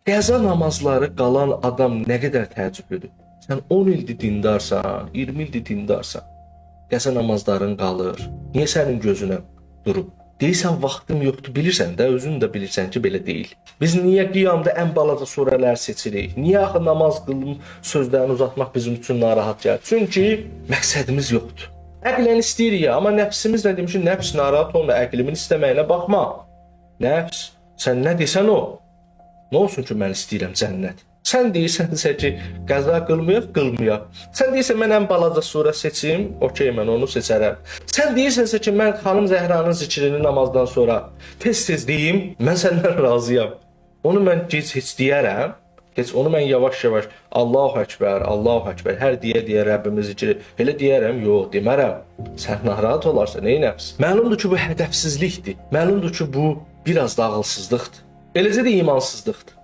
Qəza namazları qalan adam nə qədər təəccüblüdür. Sən 10 ildir dindarsan, 20 ildir dindarsan. Qəza namazların qalır. Niyə sənin gözünə durub? Deyirsən vaxtım yoxdur, bilirsən də, özün də bilirsən ki, belə deyil. Biz niyə qiyamda ən balaca surələr seçirik? Niyə axı namaz qılım sözlərini uzatmaq bizim üçün narahat gəlir? Çünki məqsədimiz yoxdur. Əqlən istəyirik, amma nəfsimiz nə demiş? Nəfs narahat olma, əqlimin istəməyinə baxma. Nəfs, sən nə desən o? Nə olsun ki, mən istəyirəm cənnət? Sən deyirsənsə ki, qəza qılmayaq. Sən deyirsən mən ən balaca surə seçim, okey, mən onu seçərəm. Sən deyirsənsə ki, mən xanım Zəhranın zikrini namazdan sonra tez-tez deyim, mən səndən razıyam. Onu mən gec heç deyərəm. Heç onu mən yavaş-yavaş Allahu Əkbər, Allahu Əkbər hər deyə Rəbbimiz zikri elə deyərəm, yox, demərəm. Sən narahat olarsan, ey nəfs? Məlumdur ki, bu hədəfsizlikdir. Məlumdur ki, bu biraz da ağılsızlıqdır. Eləcə də imansızlıqdır.